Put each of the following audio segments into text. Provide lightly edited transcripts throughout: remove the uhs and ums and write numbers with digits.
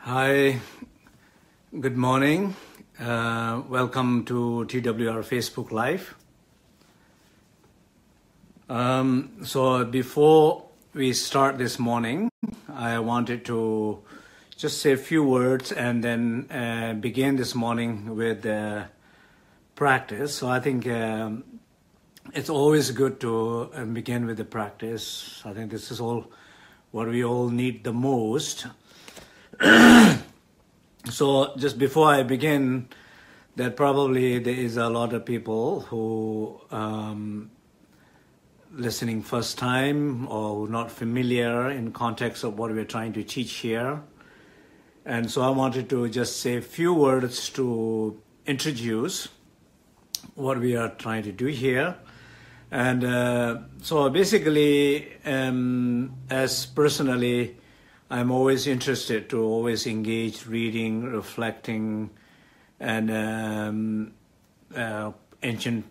Hi, good morning. Welcome to TWR Facebook Live. So before we start this morning, I wanted to just say a few words and then begin this morning with the practice. So I think it's always good to begin with the practice. I think this is all what we all need the most. So just before I begin, that probably there is a lot of people who listening first time or not familiar in context of what we're trying to teach here. And so I wanted to just say a few words to introduce what we are trying to do here. And so basically, as personally, I'm always interested to always engage reading, reflecting, and ancient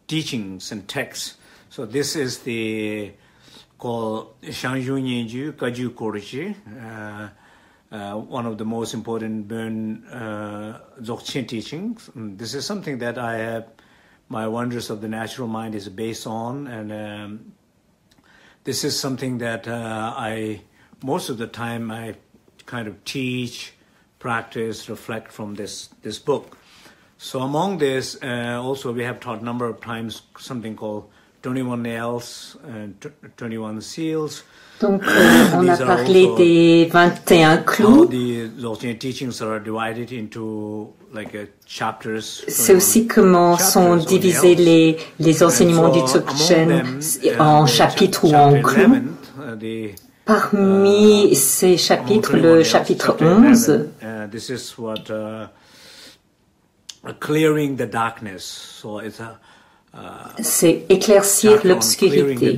teachings and texts. So this is the called Shangyu Nyenju Kaju Korji, one of the most important Burn Dzogchen teachings. And this is something that I have, my Wonders of the Natural Mind is based on, and this is something that most of the time I kind of teach, practice, reflect from this book. So among this, also we have taught a number of times something called 21 nails and 21 seals. Donc on a parlé des 21 clous. The teachings are divided into like chapters. C'est aussi comment sont divisés les enseignements du Traduction en chapitres ou en clous. Parmi ces chapitres, le chapitre 11, this is what clearing the darkness. So it's c'est éclaircir l'obscurité.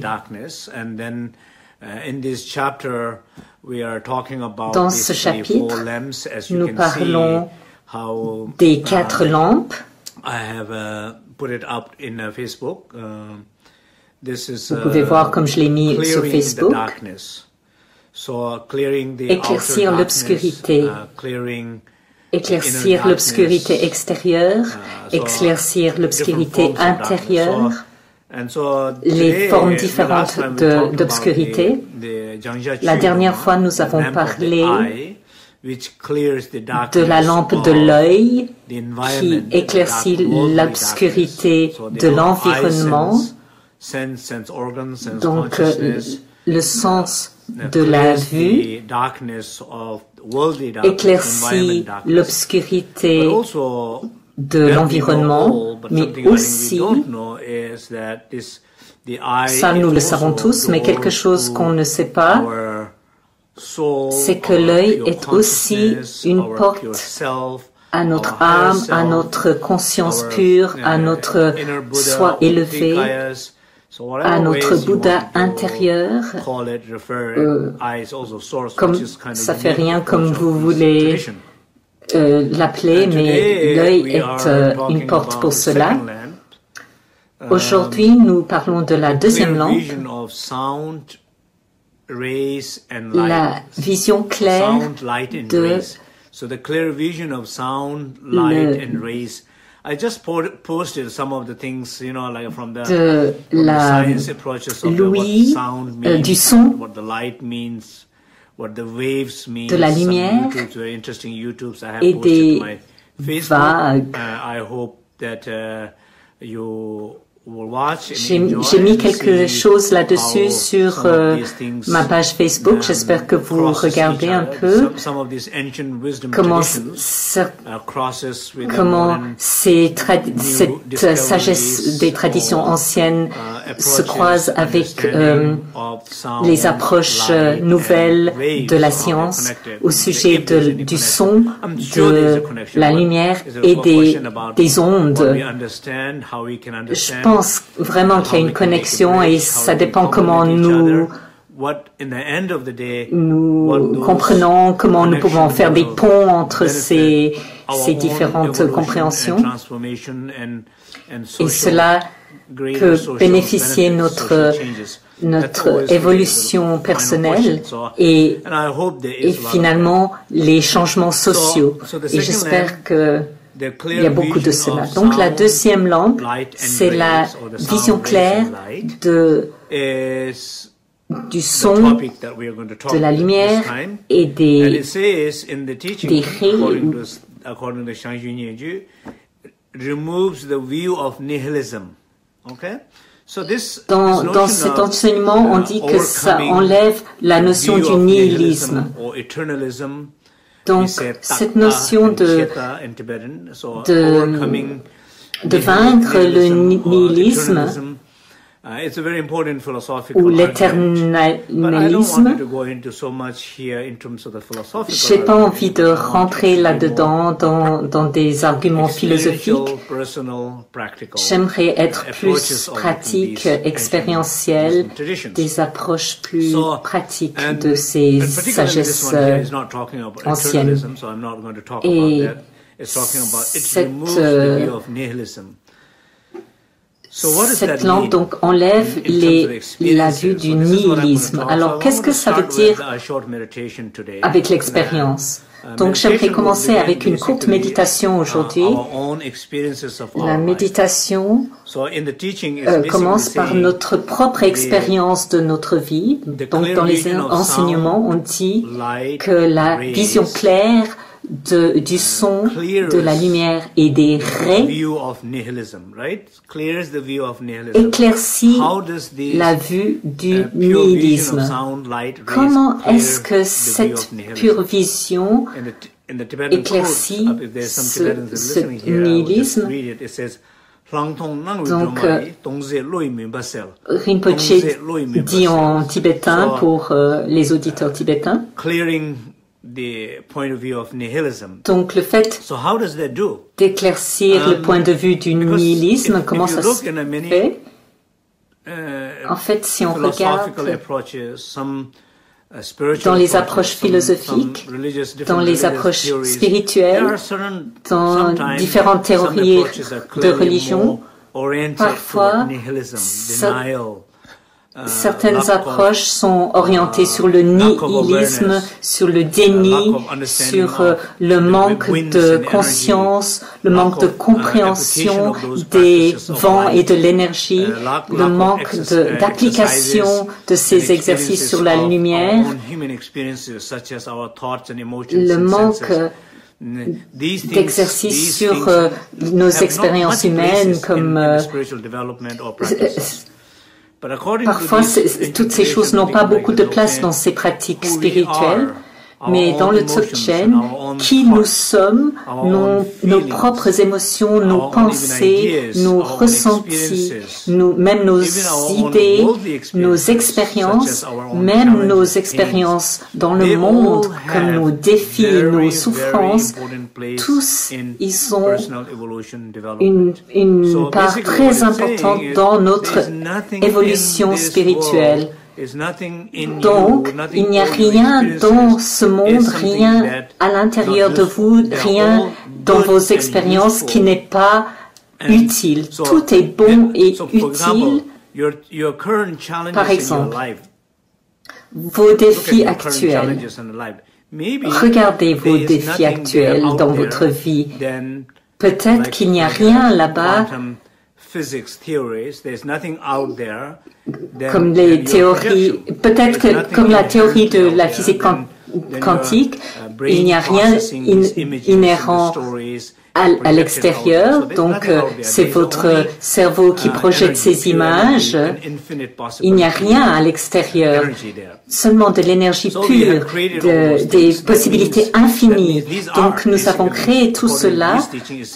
And then in this chapter, we are talking about dans ce chapitre, nous parlons des quatre lampes. I have put it up in Facebook. This is vous pouvez voir comme je l'ai mis sur Facebook. Éclaircir l'obscurité, éclaircir l'obscurité extérieure, éclaircir l'obscurité intérieure, les formes différentes d'obscurité. La dernière fois, nous avons parlé de la lampe de l'œil qui éclaircit l'obscurité de l'environnement. Donc, le sens de la vue éclaircit l'obscurité de l'environnement, mais aussi, ça nous le savons tous, mais quelque chose qu'on ne sait pas, c'est que l'œil est aussi une porte à notre âme, à notre conscience pure, à notre soi élevé, à notre Bouddha intérieur, comme ça fait rien comme vous voulez l'appeler, mais l'œil est une porte pour cela. Aujourd'hui, nous parlons de la deuxième lampe, la vision claire de I just posted some of the things, you know, like from the science approaches of what sound means, du son, what the light means, what the waves mean, de la lumière, very interesting YouTubes I have et posted to my Facebook. I hope that you will watch. J'ai mis quelque chose là-dessus sur ma page Facebook. J'espère que vous regardez un peu comment cette sagesse des traditions anciennes se croise avec les approches nouvelles de la science au sujet du son, de la lumière et des ondes. Je pense vraiment qu'il y a une connexion et ça dépend comment nous comprenons, comment nous pouvons faire des ponts entre ces différentes compréhensions. Et cela que bénéficier notre évolution personnelle et finalement les changements sociaux. Et j'espère qu'il y a beaucoup de cela. Donc la deuxième lampe, c'est la vision claire du son, de la lumière et des rayons. Dans cet enseignement, on dit que ça enlève la notion du nihilisme. Donc, cette notion de vaincre le nihilisme ou l'éternalisme. J'ai pas envie de rentrer là-dedans dans des arguments philosophiques. J'aimerais être plus pratique, expérientiel, des approches plus pratiques de ces sagesses anciennes. Et cette lampe donc enlève la vue du nihilisme. Alors, qu'est-ce que ça veut dire avec l'expérience? Donc, j'aimerais commencer avec une courte méditation aujourd'hui. La méditation commence par notre propre expérience de notre vie. Donc, dans les enseignements, on dit que la vision claire du son, de la lumière et des rayons éclaircit la vue du nihilisme. Comment est-ce que cette pure vision éclaircit ce nihilisme? Donc, Rinpoché dit en tibétain pour les auditeurs tibétains. Donc, le fait d'éclaircir le point de vue du nihilisme, comment ça se fait? En fait, si on regarde dans les approches philosophiques, dans les approches spirituelles, dans différentes théories de religion, parfois, certaines approches sont orientées sur le nihilisme, sur le déni, sur le manque de conscience, le manque de compréhension des vents et de l'énergie, le manque d'application de ces exercices sur la lumière, le manque d'exercices sur nos expériences humaines comme parfois, toutes ces choses n'ont pas beaucoup de place dans ces pratiques spirituelles, mais dans le Dzogchen, qui nous sommes, nos propres émotions, nos pensées, nos ressentis, même nos idées, nos expériences, même nos expériences dans le monde, comme nos défis, nos souffrances, tous, ils ont une part très importante dans notre évolution spirituelle. Donc, il n'y a rien dans ce monde, rien à l'intérieur de vous, rien dans vos expériences qui n'est pas utile. Tout est bon et utile. Par exemple, vos défis actuels. Regardez vos défis actuels dans votre vie. Peut-être qu'il n'y a rien là-bas comme les théories, peut-être que comme la théorie de la physique quantique, il n'y a rien inhérent à l'extérieur, donc c'est votre cerveau qui projette ces images. Il n'y a rien à l'extérieur, seulement de l'énergie pure, des possibilités infinies. Donc nous avons créé tout cela.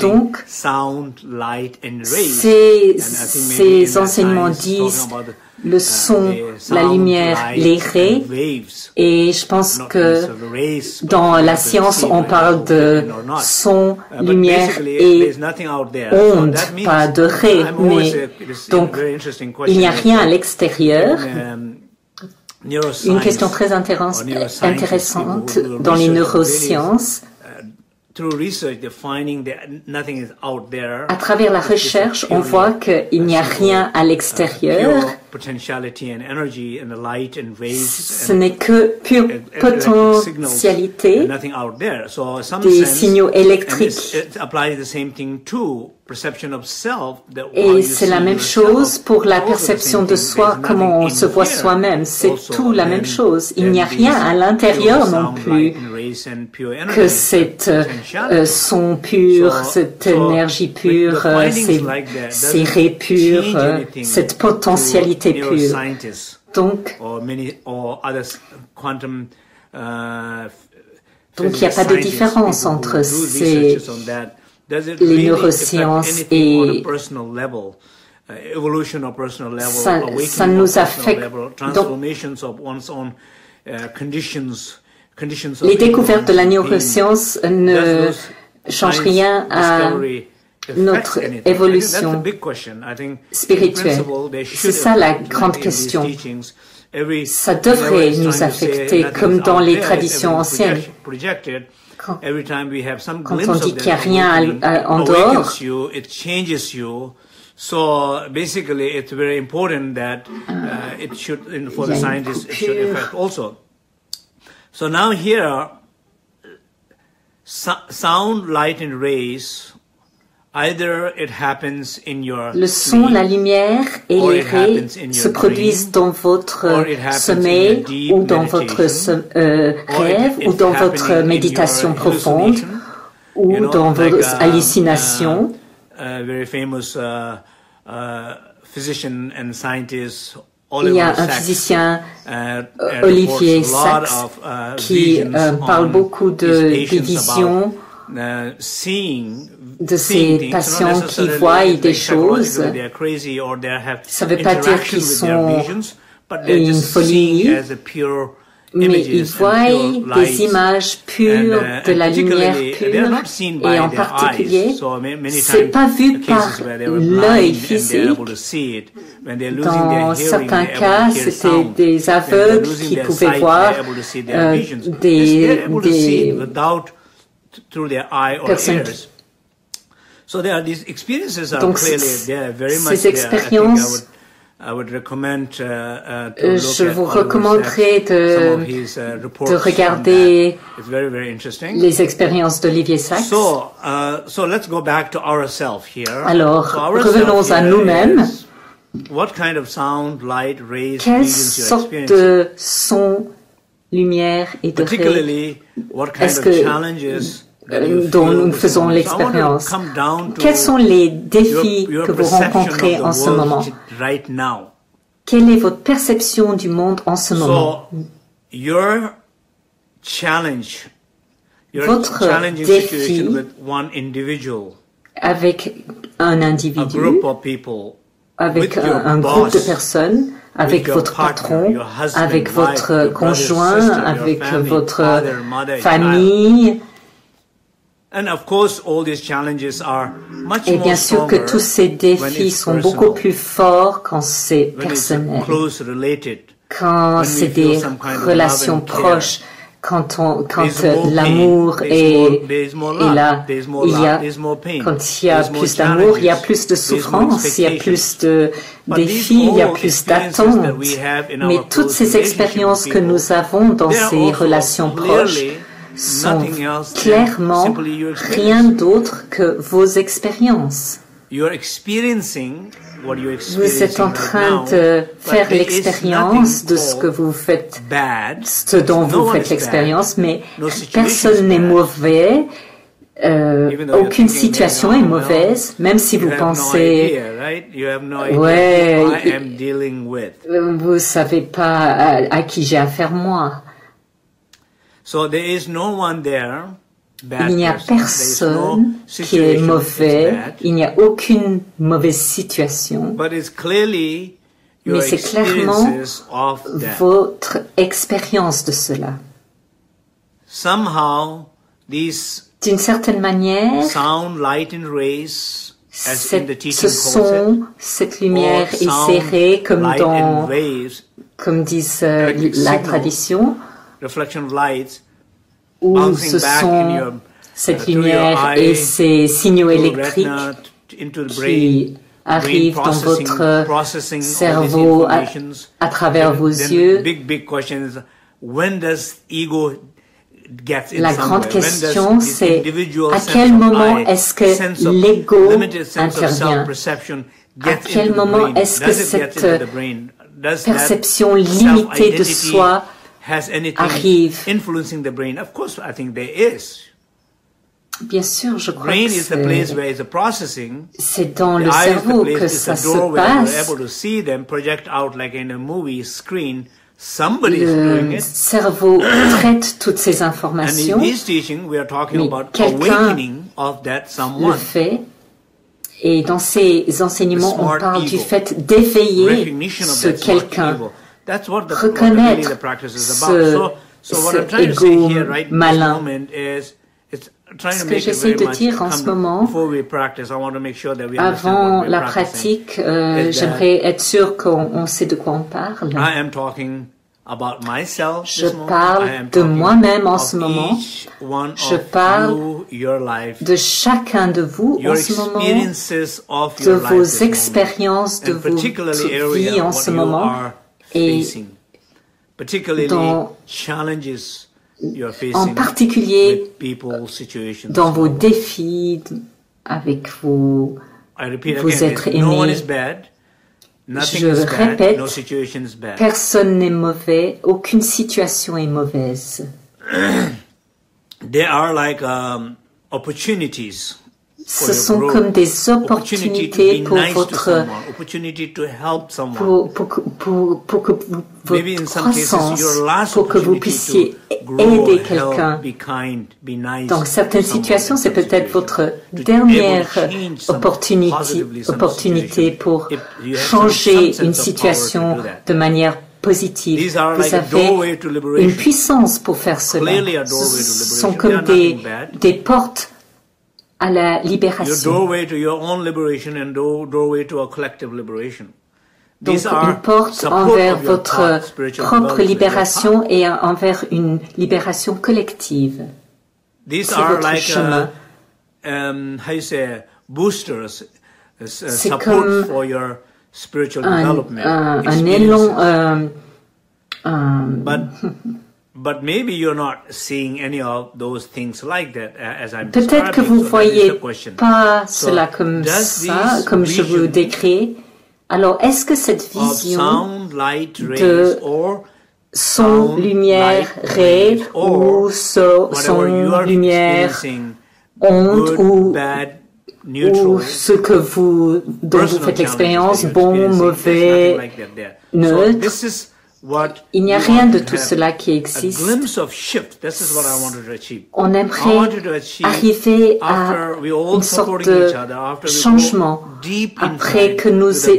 Donc ces enseignements disent le son, la lumière, les rayons, et je pense que dans la science on parle de son, lumière et onde, pas de rayons, mais donc il n'y a rien à l'extérieur. Une question très intéressante dans les neurosciences. À travers la recherche, on voit qu'il n'y a rien à l'extérieur. Ce n'est que pure potentialité, des signaux électriques. Et c'est la même chose pour la perception de soi, comment on se voit soi-même. C'est tout la même chose. Il n'y a rien à l'intérieur non plus que cette son pur, cette énergie pure, ces rays purs, cette potentialité pure. Donc il n'y a pas de différence entre les neurosciences et ça nous affecte. Donc, les découvertes de la neuroscience ne changent rien à notre évolution spirituelle. C'est ça la grande question. Ça devrait nous affecter comme dans les traditions anciennes. Quand on dit qu'il n'y a rien en dehors, so basically it's very important that it should, for the scientists, it should affect also. So now here, sound, light and rays, either it happens in your le son, la lumière et les rayons se produisent dans votre sommeil ou dans votre rêve ou dans votre méditation profonde ou dans vos hallucinations. Very famous physician and scientist. Il y a un physicien, Olivier Sacks, qui parle beaucoup de visions, de ces patients qui voient des choses. Ça ne veut pas dire qu'ils sont une folie, mais ils voient des images pures, de la lumière pure, et en particulier, c'est pas vu par l'œil physique. Dans certains cas, c'était des aveugles qui pouvaient voir des personnes. Donc, ces expériences, je vous recommanderais de regarder les expériences d'Olivier Sacks. Alors, revenons à nous-mêmes. Quelle sorte de son, lumière et de rayons est-ce que dont nous faisons l'expérience? Quels sont les défis que vous rencontrez en ce moment? Quelle est votre perception du monde en ce moment? Votre défi avec un individu, avec un groupe de personnes, avec votre patron, avec votre conjoint, avec votre famille. Et bien sûr que tous ces défis sont beaucoup plus forts quand c'est personnel, quand c'est des relations proches, quand l'amour est là, quand il y a plus d'amour, il y a plus de souffrance, il y a plus de défis, il y a plus d'attentes. Mais toutes ces expériences que nous avons dans ces relations proches sont clairement rien d'autre que vos expériences. Vous êtes en train de faire l'expérience de ce que vous faites, ce dont vous faites l'expérience, mais personne n'est mauvais, aucune situation est mauvaise, même si vous pensez, ouais, vous savez pas à qui j'ai affaire moi. Il n'y a personne qui est mauvais, il n'y a aucune mauvaise situation, mais c'est clairement votre expérience de cela. D'une certaine manière, ce son, cette lumière et ces rayons, comme disent la tradition, où ce sont cette lumière et ces signaux électriques qui arrivent dans votre cerveau à travers vos yeux. La grande question, c'est à quel moment est-ce que l'ego intervient? À quel moment est-ce que cette perception limitée de soi arrive? Bien sûr, je crois que c'est dans le cerveau que ça se passe. Le cerveau traite toutes ces informations, mais quelqu'un le fait. Et dans ces enseignements, on parle du fait d'éveiller ce quelqu'un, reconnaître cet ego malin. Ce que j'essaie de dire en ce moment, avant la pratique, j'aimerais être sûr qu'on sait de quoi on parle. Je parle de moi-même en ce moment. Je parle de chacun de vous en ce moment, de vos expériences de votre vie en ce moment et en particulier dans vos défis avec vos êtres aimés. Je répète, personne n'est mauvais, aucune situation est mauvaise. Ce sont comme des opportunités pour votre croissance, pour que vous puissiez aider quelqu'un. Dans certaines situations, c'est peut-être votre dernière opportunité pour changer une situation de manière positive. Vous avez une puissance pour faire cela. Ce sont comme des portes à la libération. Donc une porte envers votre propre libération et envers une libération collective. C'est votre chemin. C'est comme un élan. Peut-être que vous ne voyez pas cela comme ça, comme je vous décris. Alors, est-ce que cette vision de son, lumière, ray, ou son, lumière, onde, ou ce que dont vous faites l'expérience, bon, mauvais, neutre, il n'y a rien de tout cela qui existe. On aimerait arriver à une sorte de changement après que nous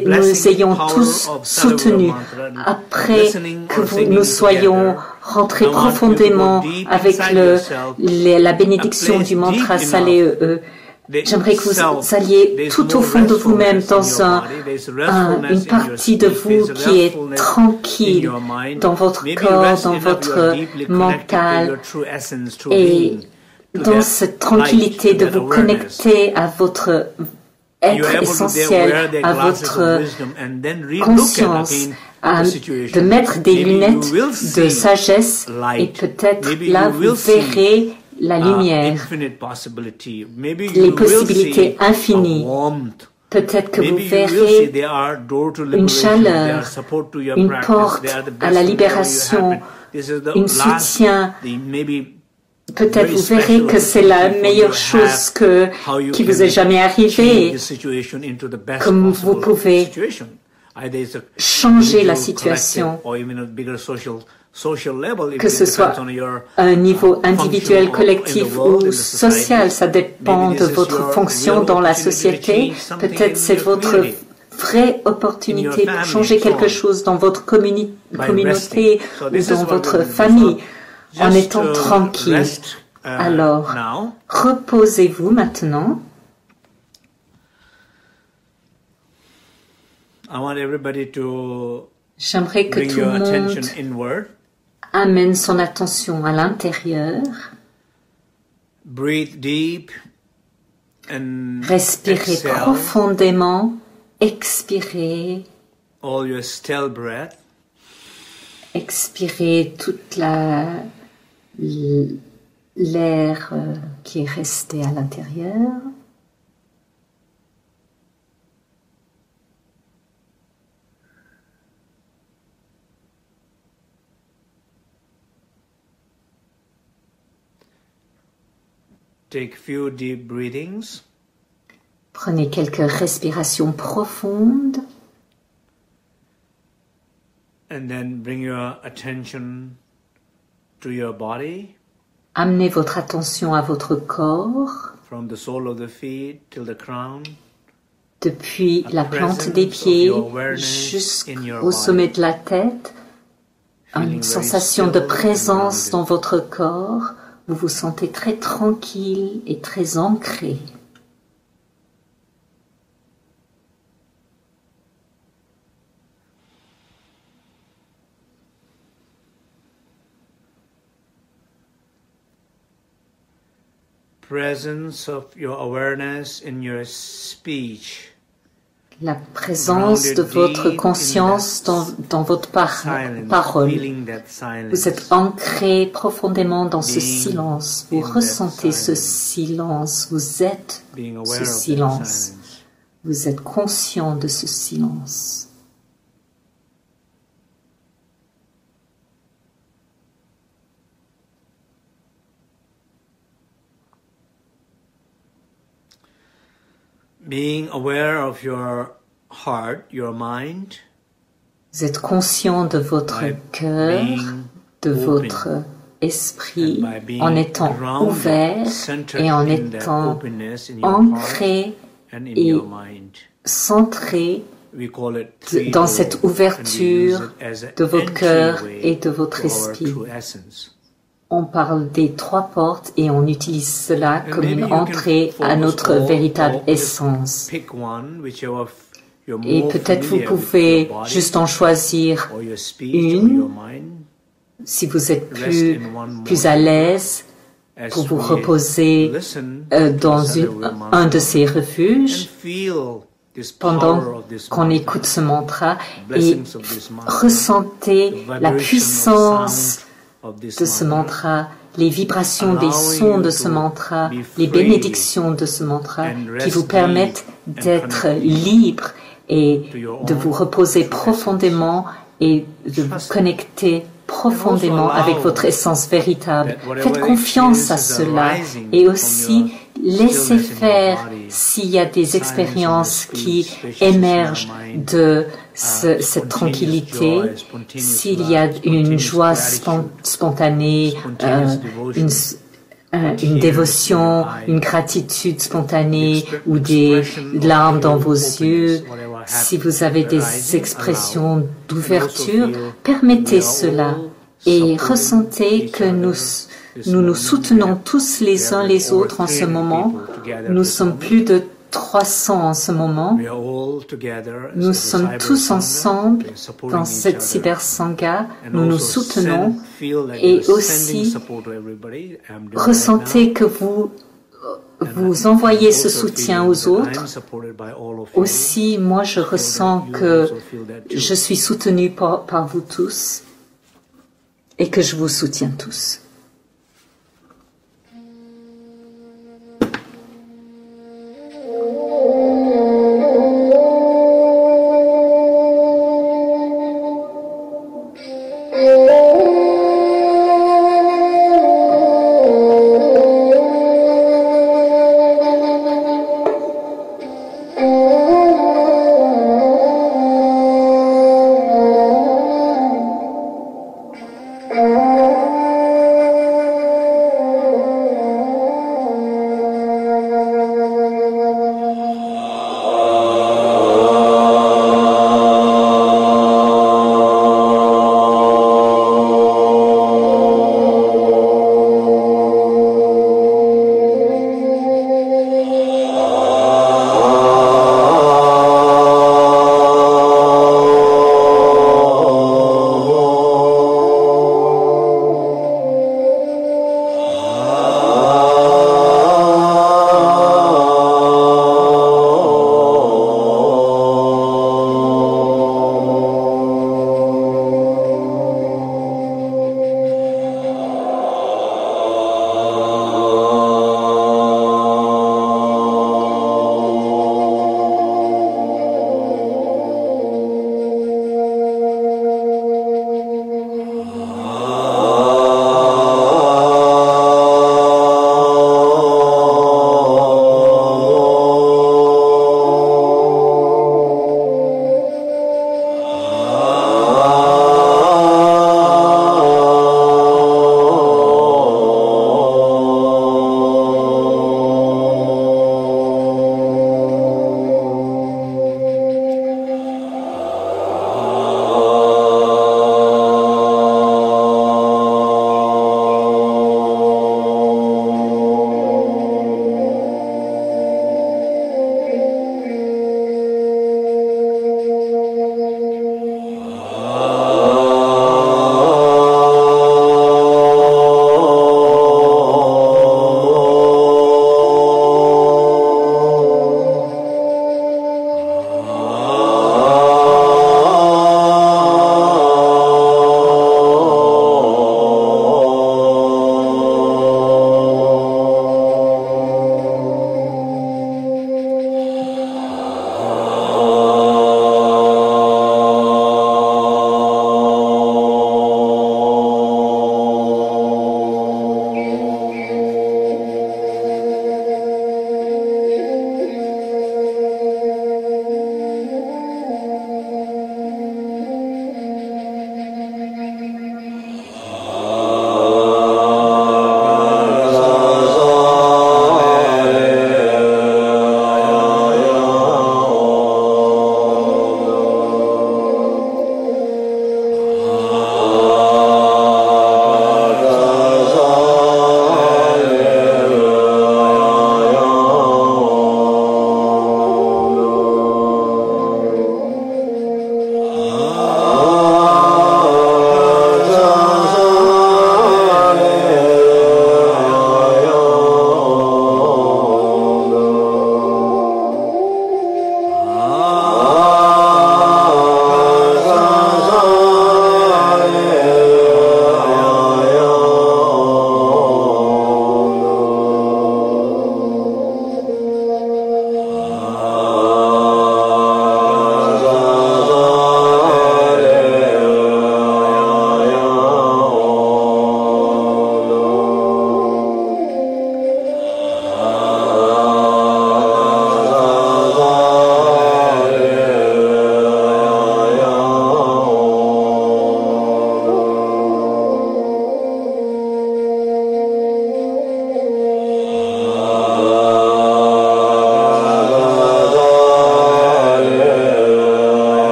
ayons tous soutenu, après que nous soyons rentrés profondément avec la bénédiction du mantra Salé. J'aimerais que vous alliez tout au fond de vous-même dans une partie de vous qui est tranquille dans votre corps, dans votre mental et dans cette tranquillité de vous connecter à votre être essentiel, à votre conscience, de mettre des lunettes de sagesse et peut-être là vous verrez la lumière, les possibilités infinies. Peut-être que vous verrez une chaleur, une porte à la libération, un soutien. Peut-être vous verrez que c'est la meilleure chose qui vous est jamais arrivée, comme vous pouvez changer la situation. Que ce soit à un niveau individuel, collectif ou social, ça dépend de votre fonction dans la société. Peut-être c'est votre vraie opportunité pour changer quelque chose dans votre communauté ou dans votre famille en étant tranquille. Alors, reposez-vous maintenant. J'aimerais que tout le monde amène son attention à l'intérieur. Breathe deep and Respirez exhale profondément, expirez. all your still breath. Expirez toute l'air qui est resté à l'intérieur. Take few deep breathings. Prenez quelques respirations profondes. And then bring your attention to your body. Amenez votre attention à votre corps. From the sole of the feet till the crown. Depuis la plante des pieds jusqu'au sommet de la tête. Une sensation de présence dans votre corps. Vous vous sentez très tranquille et très ancré. Presence of your awareness in your speech. La présence de votre conscience dans votre parole. Vous êtes ancré profondément dans ce silence. Vous ressentez ce silence. Vous êtes ce silence. Vous êtes conscient de ce silence. Being aware of your heart, your mind. Vous êtes conscient de votre cœur, de votre esprit, en étant ouvert et en étant ancré et centré dans cette ouverture de votre cœur et de votre esprit. On parle des trois portes et on utilise cela comme une entrée à notre véritable essence. Et peut-être vous pouvez juste en choisir une, si vous êtes plus à l'aise, pour vous reposer dans un de ces refuges pendant qu'on écoute ce mantra et ressentez la puissance de ce mantra, les vibrations des sons de ce mantra, les bénédictions de ce mantra qui vous permettent d'être libre et de vous reposer profondément et de vous connecter profondément avec votre essence véritable. Faites confiance à cela et aussi laissez faire s'il y a des expériences qui émergent de cette tranquillité, s'il y a une joie spontanée, une dévotion, une gratitude spontanée ou des larmes dans vos yeux. Si vous avez des expressions d'ouverture, permettez cela et ressentez que nous nous soutenons tous les uns les autres en ce moment. Nous sommes plus de 300 en ce moment. Nous sommes tous ensemble dans cette cybersangha. Nous nous soutenons et aussi ressentez que vous envoyez ce soutien aux autres. Aussi, moi, je ressens que je suis soutenu par vous tous et que je vous soutiens tous.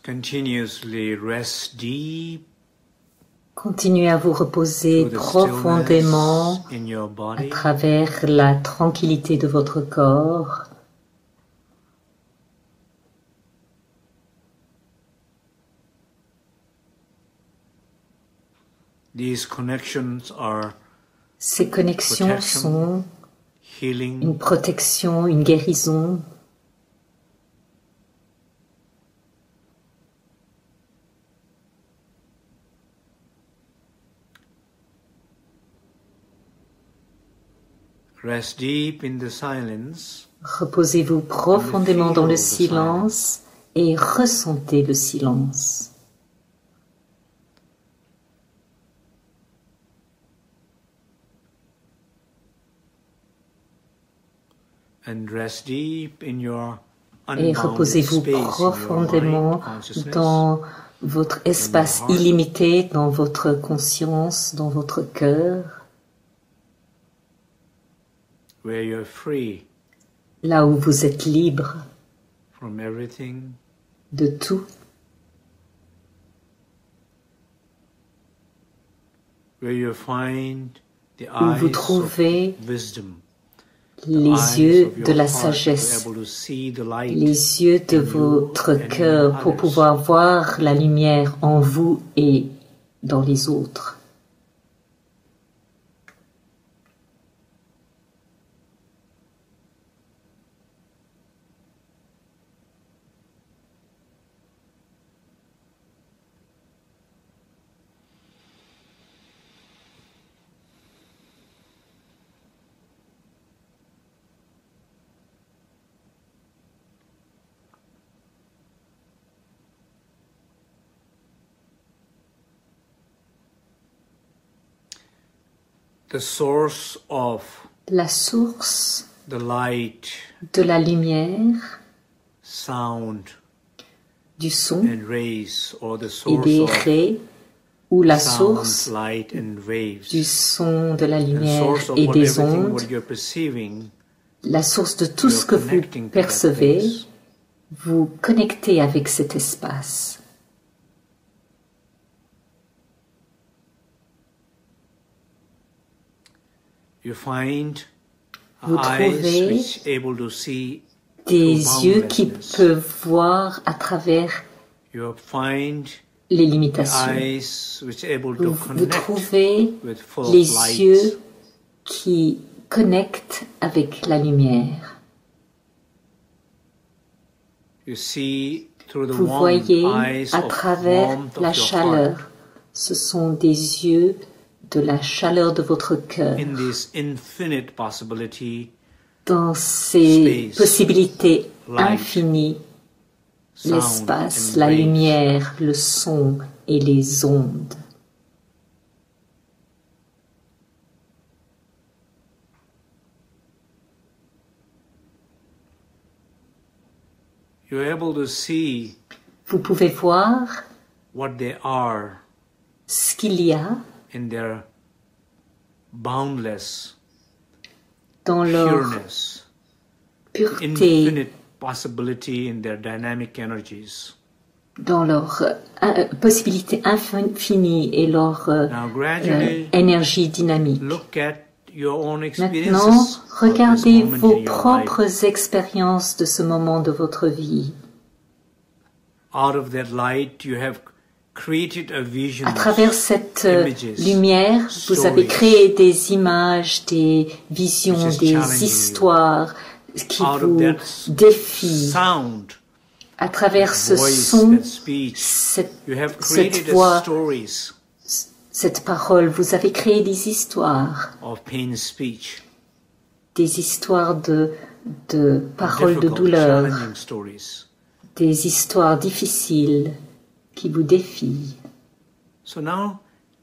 Continuously rest deep. Continuez à vous reposer profondément à travers la tranquillité de votre corps. Ces connexions sont une protection, une guérison. Rest deep in the silence. Reposez-vous profondément dans le silence et ressentez le silence. And rest deep in your et reposez-vous profondément dans votre espace illimité, dans votre conscience, dans votre cœur, where you're free là où vous êtes libre from everything, de tout, where you find the où vous eyes trouvez of wisdom, les yeux de la sagesse, les yeux de votre cœur pour pouvoir voir la lumière en vous et dans les autres. The source of la source the light, de la lumière, sound, du son and rays, or the et source des of raies, ou la sound, source light, and waves, du son, de la and lumière source of et what des everything ondes, what you're perceiving, la source de tout ce que vous connecting to that percevez, place. vous connectez avec cet espace. You find Vous eyes trouvez which able to see des through yeux qui boundlessness. peuvent voir à travers You find les the limitations. eyes which able to Vous connect trouvez with full of les light. yeux qui connectent avec la lumière. You see through the Vous warm voyez eyes à of travers warmth of la your chaleur. heart Ce sont des yeux de la chaleur de votre cœur. in this infinite possibility, Dans ces space, possibilités light, infinies, sound, l'espace, and la waves. lumière, le son et les ondes. You're able to see Vous pouvez voir what they are ce qu'il y a in their boundless dans leur pureness, pureté, infinite possibility in their dynamic energies. dans leur possibilité infinie et leur Now gradually énergie dynamique. look at your own Maintenant, experiences of this regardez moment vos in your life. propres expériences de ce moment de votre vie. Out of that light, you have created a vision. À travers cette images, lumière, vous avez stories, créé des images, des visions, which is des challenging histoires qui Out vous of that défient. sound, À travers ce voice, son, that speech, you have cette created voix, stories cette parole, vous avez créé des histoires of de paroles de difficult, douleur, challenging stories. des histoires difficiles qui vous défient. So now,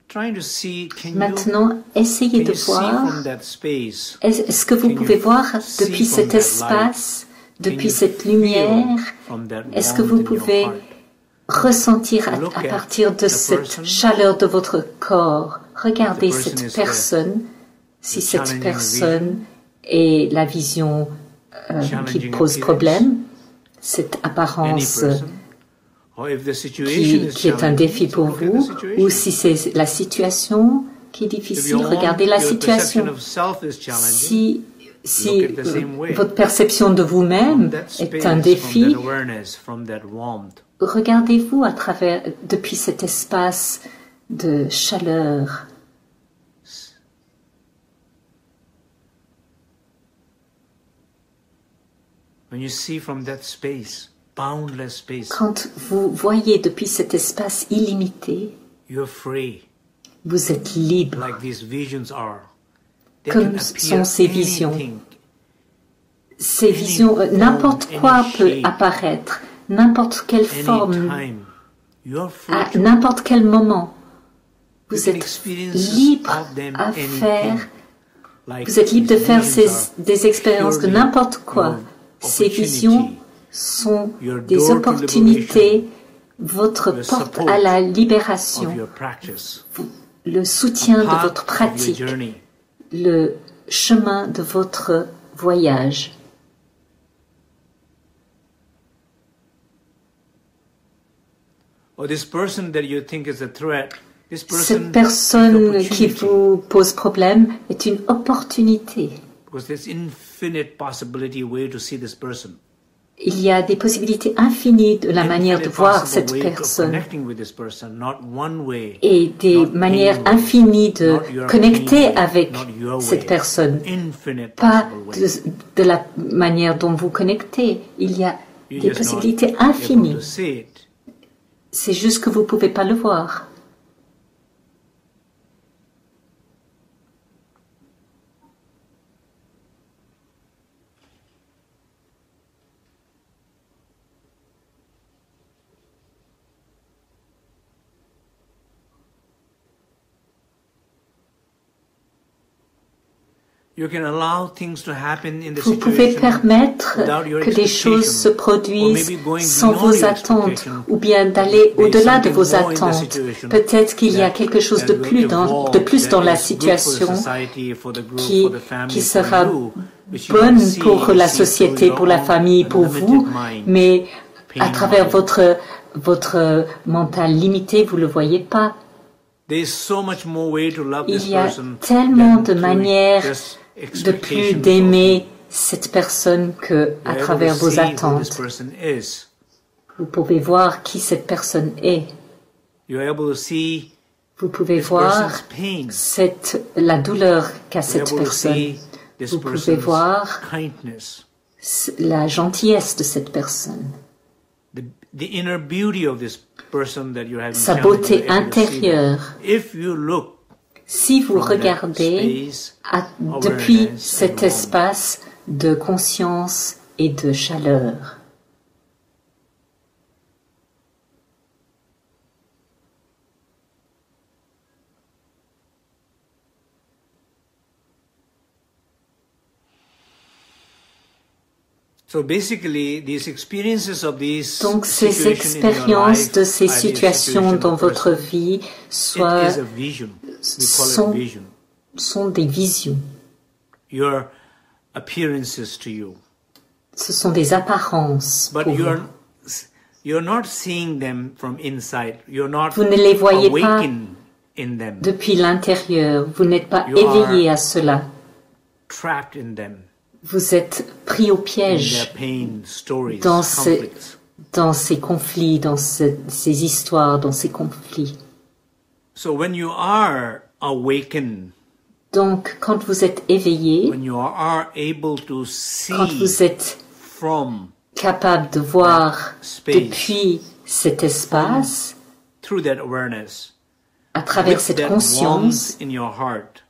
trying to see, Maintenant, essayez de see voir, from that space, est-ce que vous can pouvez you voir see depuis from cet that espace, can depuis you cette feel lumière, from that est-ce que warmth vous in your pouvez heart? ressentir Look à at partir de the cette person. chaleur de votre corps, regardez The person cette is personne, si the cette challenging personne est la vision qui Challenging pose appearance. problème, cette Any apparence person, qui est un défi pour vous, ou si c'est la situation qui est difficile, regardez la situation. Si votre perception de vous-même est un défi, regardez-vous à travers, depuis cet espace de chaleur. Quand vous voyez depuis cet espace illimité, vous êtes libre, comme sont ces visions. Ces visions, n'importe quoi peut apparaître, n'importe quelle forme, à n'importe quel moment. Vous êtes libre à faire, vous êtes libre de faire des expériences de n'importe quoi. Ces visions sont des opportunités, votre porte à la libération, le soutien de votre pratique, le chemin de votre voyage. Cette personne qui vous pose problème est une opportunité. Il y a des possibilités infinies de la manière de voir cette personne et des manières infinies de connecter avec cette personne, pas de la manière dont vous connectez. Il y a des possibilités infinies. C'est juste que vous ne pouvez pas le voir. Vous pouvez permettre que des choses se produisent sans vos attentes, ou bien d'aller au-delà de vos attentes. Peut-être qu'il y a quelque chose de plus dans la situation qui sera bonne pour la société, pour la famille, pour vous, mais à travers votre mental limité, vous ne le voyez pas. Il y a tellement de manières de plus d'aimer cette personne que à travers vos attentes. Vous pouvez voir qui cette personne est. Vous pouvez voir la douleur qu'a cette personne. Vous pouvez voir la gentillesse de cette personne. Sa beauté intérieure. Si vous regardez depuis cet espace de conscience et de chaleur, donc ces expériences de ces situations dans votre vie sont des visions. Ce sont des apparences pour vous. Vous ne les voyez pas depuis l'intérieur. Vous n'êtes pas éveillé à cela. Vous êtes pris au piège dans ces conflits, dans ces histoires, dans ces conflits. Donc, quand vous êtes éveillé, quand vous êtes capable de voir depuis cet espace, à travers cette conscience,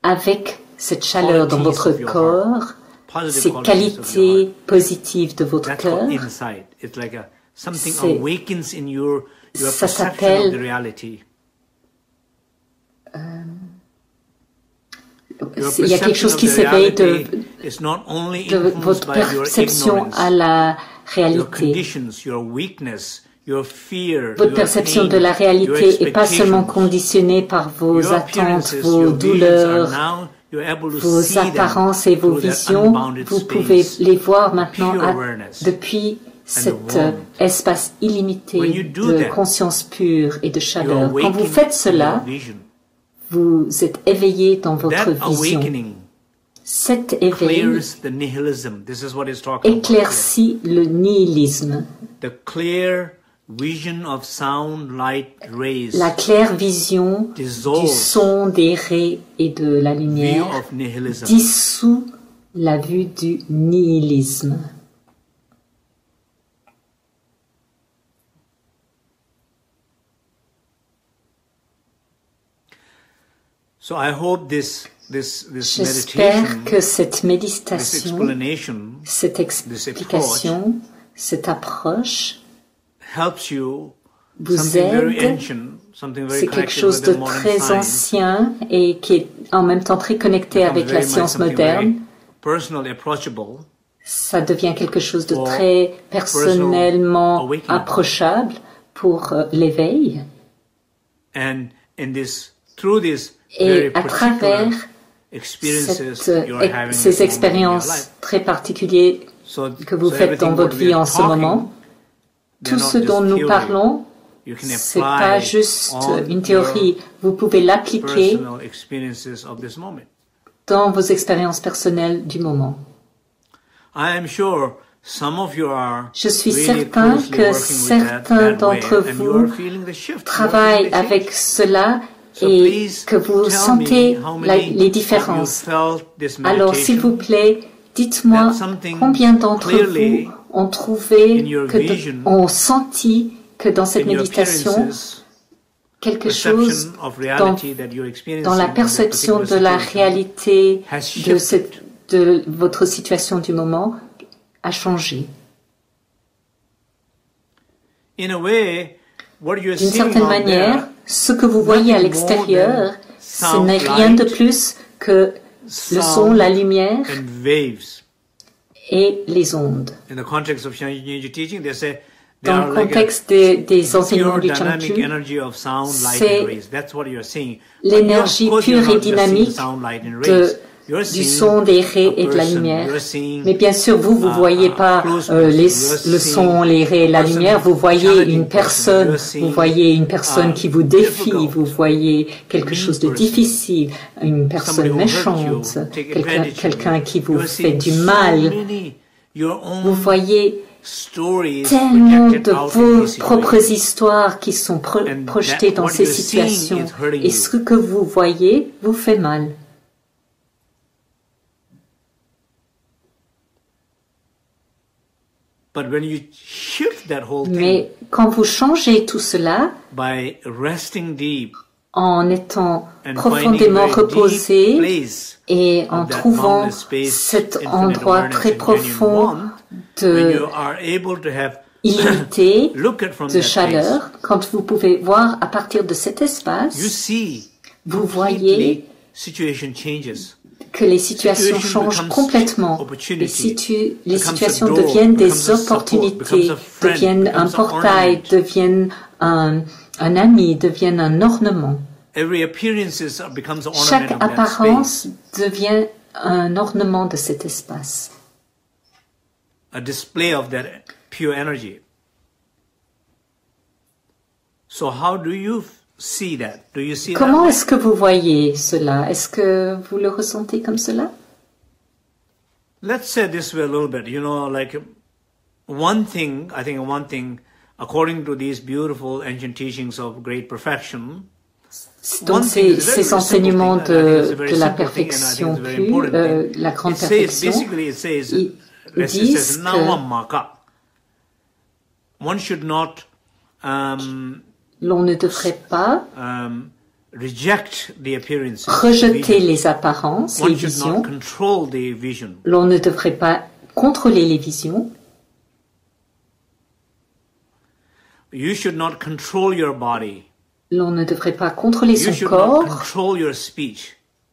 avec cette chaleur dans votre corps, ces qualités positives de votre cœur, ça s'appelle il y a quelque chose qui s'éveille de votre perception à la réalité. Votre perception de la réalité n'est pas seulement conditionnée par vos attentes, vos douleurs, vos apparences et vos visions. Vous pouvez les voir maintenant depuis cet espace illimité de conscience pure et de chaleur. Quand vous faites cela, vous êtes éveillé dans votre vision. Cet éveil éclaircit le nihilisme. La claire vision du son, des rayons et de la lumière dissout la vue du nihilisme. J'espère que cette méditation, cette explication, cette approche vous aide. C'est quelque chose de très ancien et qui est en même temps très connecté avec la science moderne. Ça devient quelque chose de très personnellement approchable pour l'éveil. Et à travers ces expériences très particulières que vous faites dans votre vie en ce moment, tout ce dont nous parlons, c'est pas juste une théorie. Vous pouvez l'appliquer dans vos expériences personnelles du moment. Je suis certain que certains d'entre vous travaillent avec cela et que vous sentez les différences. Alors, s'il vous plaît, dites-moi combien d'entre vous ont trouvé, ont senti que dans cette méditation, quelque chose dans la perception de la réalité de votre situation du moment a changé. D'une certaine manière, ce que vous voyez à l'extérieur, ce n'est rien de plus que le son, la lumière et les ondes. Dans le contexte des enseignements du Jacqueline, c'est l'énergie pure et dynamique du son, des rayons et de la lumière. Mais bien sûr, vous voyez pas le son, les rayons et la lumière, vous voyez une personne qui vous défie, vous voyez quelque chose de difficile, une personne méchante, quelqu'un qui vous fait du mal. Vous voyez tellement de vos propres histoires qui sont projetées dans ces situations. Et ce que vous voyez vous fait mal. Mais quand vous changez tout cela, en étant profondément reposé et en trouvant cet endroit très profond illimité de chaleur, quand vous pouvez voir à partir de cet espace, vous voyez que les situations changent complètement. Les situations deviennent des opportunités, deviennent un portail, deviennent un ami, deviennent un ornement. Chaque apparence devient un ornement de cet espace. A display of that pure energy. So how do you see that? Do you see Comment est-ce que vous voyez cela? Est-ce que vous le ressentez comme cela? Let's say this way a little bit. You know, like one thing, according to these beautiful ancient teachings of great perfection, donc ces enseignements de la perfection pure, la grande perfection, ils disent que l'on ne devrait pas rejeter les apparences, les visions. L'on ne devrait pas contrôler les visions. L'on ne devrait pas contrôler son corps.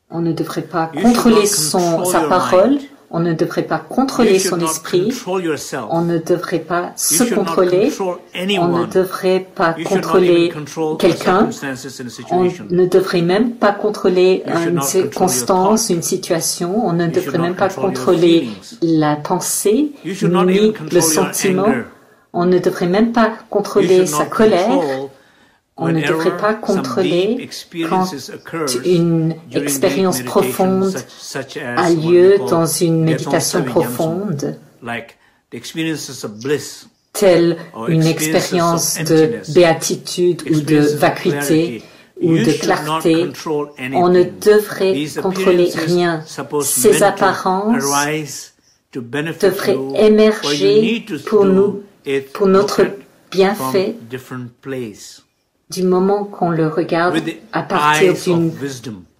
On ne devrait pas contrôler sa parole. On ne devrait pas contrôler son esprit. On ne devrait pas se contrôler. On ne devrait pas contrôler quelqu'un. On ne devrait même pas contrôler une circonstance, une situation. On ne devrait même pas contrôler la pensée ni le sentiment. On ne devrait même pas contrôler sa colère. On ne devrait pas contrôler quand une expérience profonde a lieu dans une méditation profonde, telle une expérience de béatitude ou de vacuité ou de clarté. On ne devrait contrôler rien. Ces apparences devraient émerger pour nous, pour notre bienfait, du moment qu'on le regarde à partir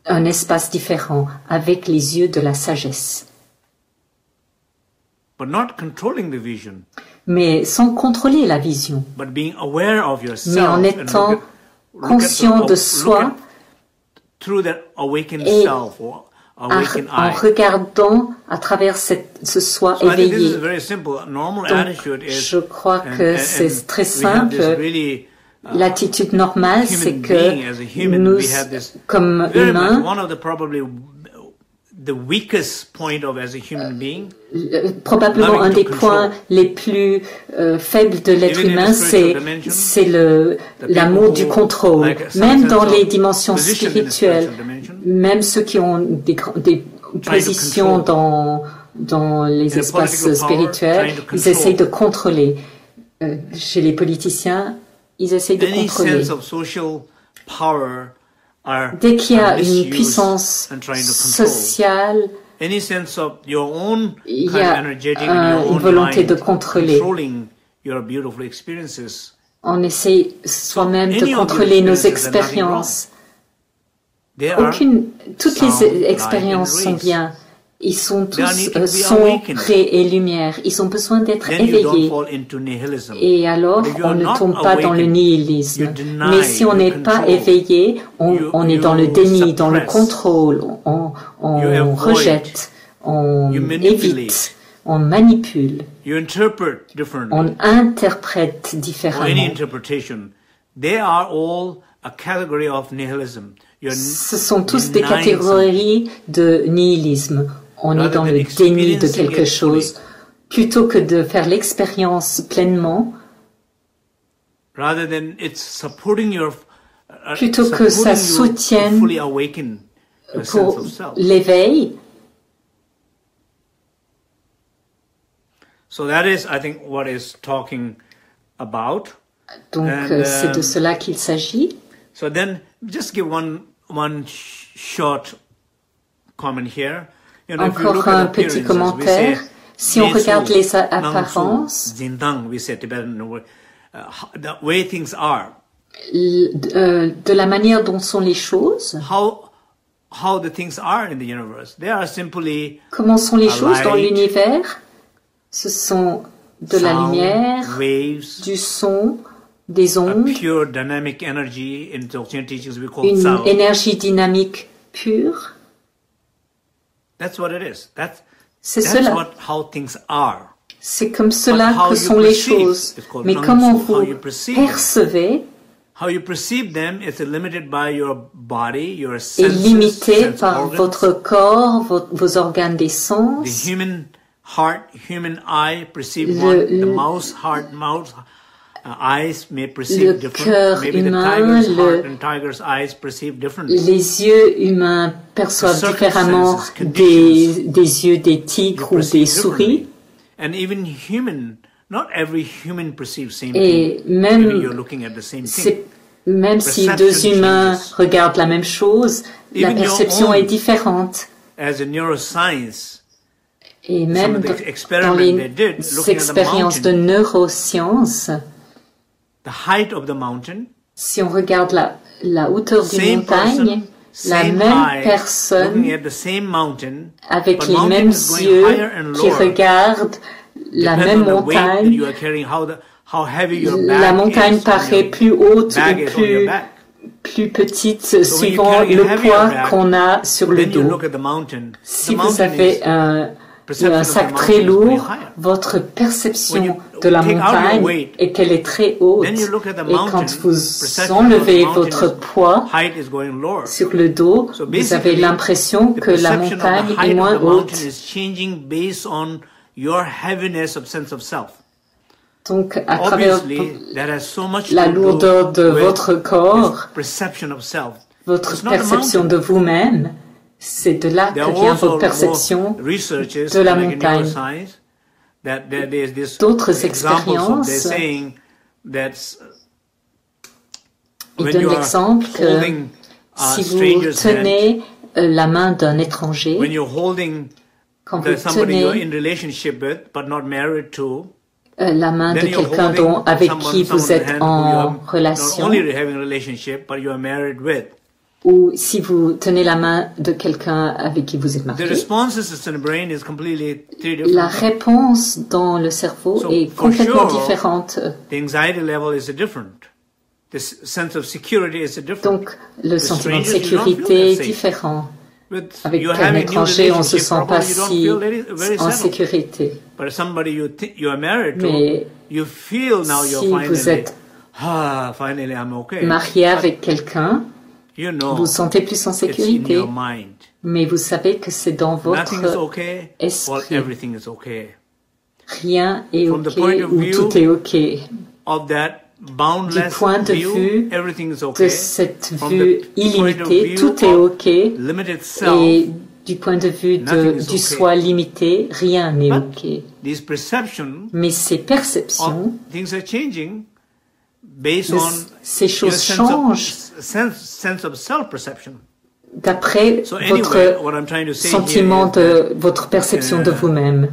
d'un espace différent, avec les yeux de la sagesse. Mais sans contrôler la vision, mais en étant conscient de soi et en regardant à travers ce soi éveillé. Donc, je crois que c'est très simple. L'attitude normale, c'est que nous, comme humains, probablement un des points les plus faibles de l'être humain, c'est l'amour du contrôle. Même dans les dimensions spirituelles, même ceux qui ont des positions dans les espaces spirituels, ils essayent de contrôler. Chez les politiciens, ils essayent de contrôler. Dès qu'il y a une puissance sociale, il y a une volonté de contrôler. On essaie soi-même de contrôler nos expériences. Toutes les expériences sont bien. Ils sont tous son, ré et lumière. Ils ont besoin d'être éveillés. Et alors, on ne tombe pas dans le nihilisme. Mais si on n'est pas éveillé, on est dans le déni, dans le contrôle. On rejette, on évite, on manipule. On interprète différemment. Ce sont tous des catégories de nihilisme. On est dans le déni de quelque chose. Plutôt que de faire l'expérience pleinement, plutôt que ça soutienne pour l'éveil. Donc, c'est de cela qu'il s'agit. So then, just give one short comment here. Encore un petit commentaire. Si on regarde les apparences, de la manière dont sont les choses, comment sont les choses dans l'univers, ce sont de la lumière, du son, des ondes, une énergie dynamique pure. C'est cela. C'est comme cela que sont les choses. Mais comment vous percevez est limité par votre corps, vos organes des sens. Le cœur humain, les yeux humains perçoivent différemment des yeux des tigres ou des souris. Et même si deux humains regardent la même chose, la perception est différente. Et même dans les expériences de neurosciences, si on regarde la hauteur d'une montagne, la même personne, avec les mêmes yeux, qui regarde la même montagne, la montagne paraît plus haute ou plus petite suivant le poids qu'on a sur le dos. Si vous avez un sac très lourd, votre perception de la montagne est qu'elle est très haute. Et quand vous enlevez votre poids sur le dos, vous avez l'impression que la montagne est moins haute. Donc, à travers la lourdeur de votre corps, votre perception de vous-même, c'est de là que vient votre perception de la montagne. D'autres expériences, ils donnent l'exemple que si vous tenez la main d'un étranger, quand vous tenez la main de quelqu'un avec qui vous êtes en relation, ou si vous tenez la main de quelqu'un avec qui vous êtes marié, la réponse dans le cerveau est complètement différente. Donc, le sentiment de sécurité est différent. Avec un étranger, on ne se sent pas si en sécurité. Mais si vous êtes marié avec quelqu'un, vous vous sentez plus en sécurité. Mais vous savez que c'est dans votre esprit. Rien est OK ou tout est OK. Du point de vue de cette vue illimitée, tout est OK, et du point de vue du soi limité, rien n'est OK. Mais ces perceptions, ces choses changent d'après votre sentiment de votre perception de vous-même.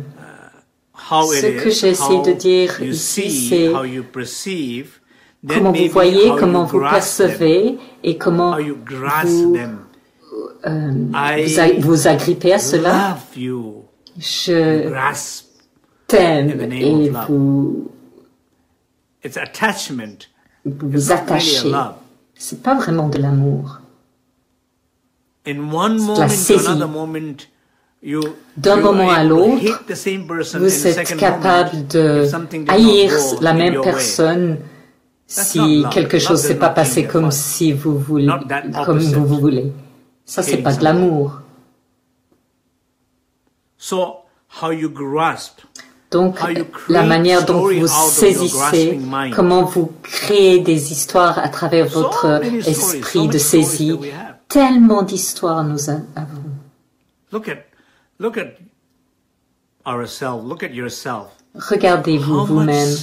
Ce que j'essaie de dire ici, c'est comment vous voyez, comment vous percevez et comment vous agrippez à cela. Je t'aime et vous attachez. C'est pas vraiment de l'amour. C'est la saisie. D'un moment à l'autre, vous êtes capable de haïr la même personne si quelque chose ne s'est pas passé comme vous voulez. Ça, c'est pas de l'amour. Donc, la manière dont vous saisissez, comment vous créez des histoires à travers votre esprit de saisie, tellement d'histoires nous avons. Look at ourselves, look at yourself. Regardez-vous vous-même.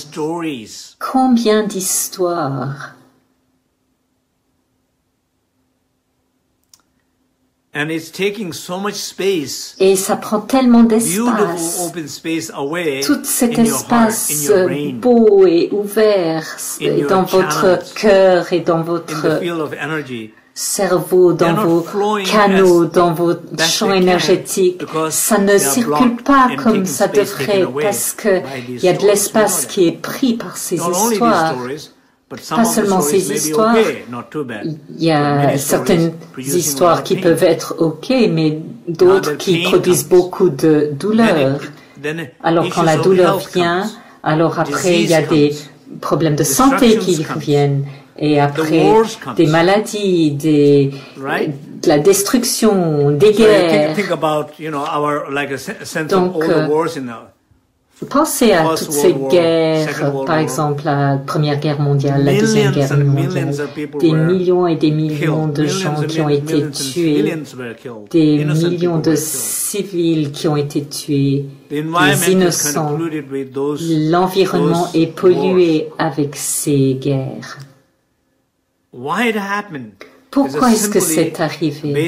Combien d'histoires. And it's taking so much space. Et ça prend tellement d'espace. Tout cet espace beau et ouvert dans votre cœur et dans votre cerveau, dans vos canaux, dans vos champs énergétiques, ça ne circule pas comme ça devrait parce qu'il y a de l'espace qui est pris par ces histoires. Pas seulement ces histoires, il y a certaines histoires qui peuvent être OK, mais d'autres qui produisent beaucoup de douleur. Alors quand la douleur vient, alors après il y a des problèmes de santé qui reviennent. Et après, des maladies, de la destruction, des guerres. Donc, pensez à toutes ces guerres, par exemple la Première Guerre mondiale, la Deuxième Guerre mondiale, des millions et des millions de gens qui ont été tués, des millions de civils qui ont été tués, des innocents. L'environnement est pollué avec ces guerres. Pourquoi est-ce que c'est arrivé?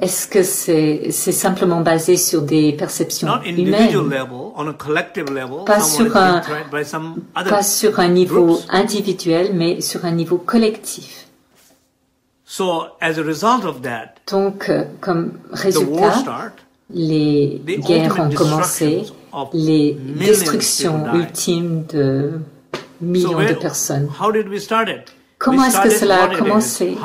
Est-ce que c'est simplement basé sur des perceptions humaines? Pas sur un niveau individuel, mais sur un niveau collectif. Donc, comme résultat, les guerres ont commencé, les destructions ultimes de millions de personnes. Comment est-ce que cela a commencé?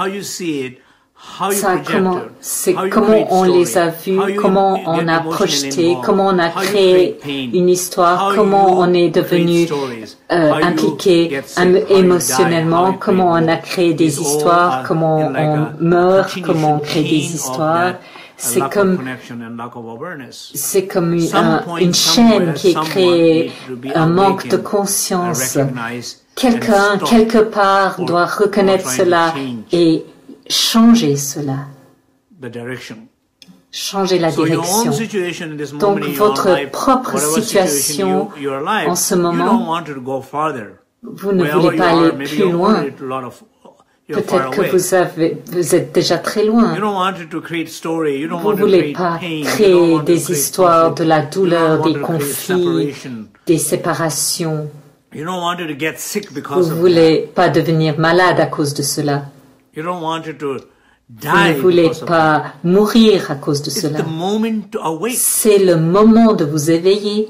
C'est comment on les a vus, comment on a projeté, comment on a créé une histoire, comment on est devenu impliqué émotionnellement, comment on a créé des histoires, comment on meurt, comment on crée des histoires, C'est comme une chaîne qui est créée, un manque de conscience. Quelqu'un, quelque part, doit reconnaître cela et changer cela. Changer la direction. Donc, votre propre situation en ce moment, vous ne voulez pas aller plus loin. Peut-être que vous êtes déjà très loin. Vous ne voulez pas créer des histoires de la douleur, des conflits, des séparations. Vous ne voulez pas devenir malade à cause de cela. Vous ne voulez pas mourir à cause de cela. C'est le moment de vous éveiller.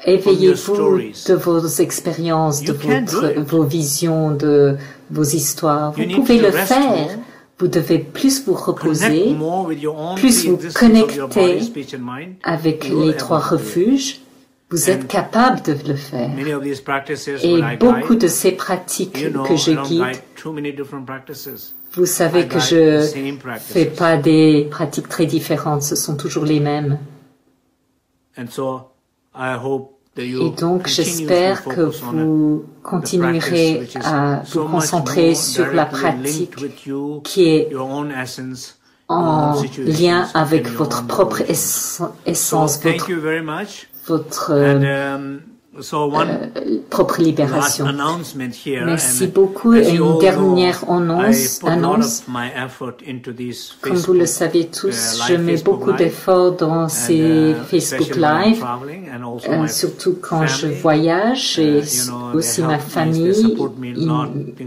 Éveillez-vous de vos expériences, de vos visions, de vos histoires. Vous pouvez le faire. Vous devez plus vous reposer, plus vous connecter avec les trois refuges. Vous êtes capable de le faire. Et beaucoup de ces pratiques que je guide, vous savez que je ne fais pas des pratiques très différentes, ce sont toujours les mêmes. Et donc, j'espère que vous continuerez à vous concentrer sur la pratique qui est en lien avec votre propre essence, votre propre libération. Merci beaucoup. Et une dernière annonce. Comme vous le savez tous, je mets beaucoup d'efforts dans ces Facebook Live, surtout quand je voyage, et aussi ma famille,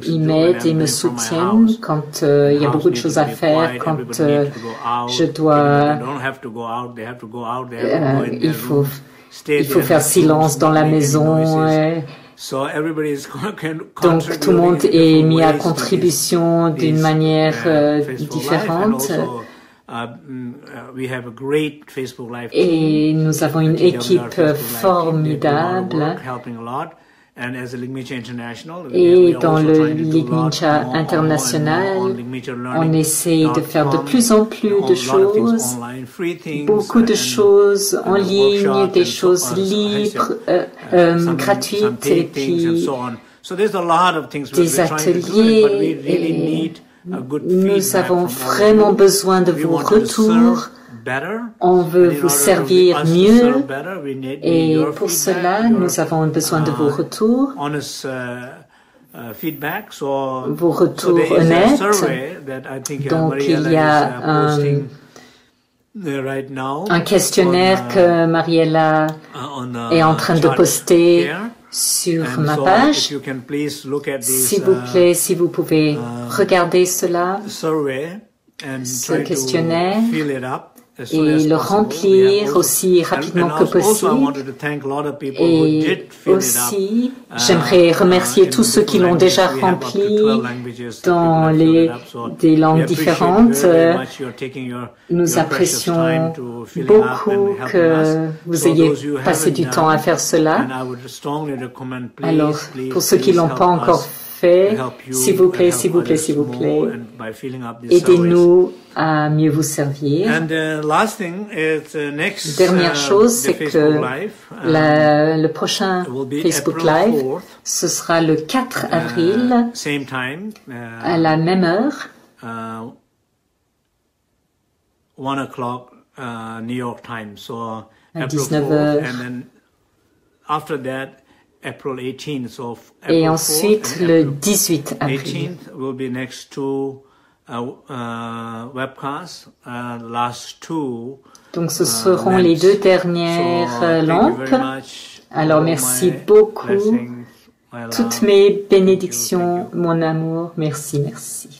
ils m'aident et me soutiennent quand il y a beaucoup de choses à faire, quand je dois, il faut faire silence dans la maison. Donc tout le monde est mis à contribution d'une manière différente. Et nous avons une équipe formidable. Et dans le Ligmincha international, on essaye de faire de plus en plus de choses, beaucoup de choses en ligne, des choses libres, gratuites, et puis des ateliers. Et nous avons vraiment besoin de vos retours. On veut vous servir mieux et pour cela, nous avons besoin de vos retours, vos retours honnêtes. Donc, il y a un questionnaire que Mariella est en train de poster sur ma page. S'il vous plaît, si vous pouvez regarder cela, ce questionnaire, et le remplir aussi rapidement que possible. Et aussi, j'aimerais remercier tous ceux qui l'ont déjà rempli dans des langues différentes. Nous apprécions beaucoup que vous ayez passé du temps à faire cela. Alors, pour ceux qui ne l'ont pas encore fait, s'il vous plaît, s'il vous plaît, s'il vous plaît, aidez-nous à mieux vous servir. Dernière chose, c'est que le prochain Facebook Live, ce sera le 4 avril, à la même heure, 1 o'clock New York time. So à 19h. Et ensuite, le 18 avril. Donc, ce seront les deux dernières lampes. Alors, merci beaucoup. Toutes mes bénédictions, mon amour. Merci, merci.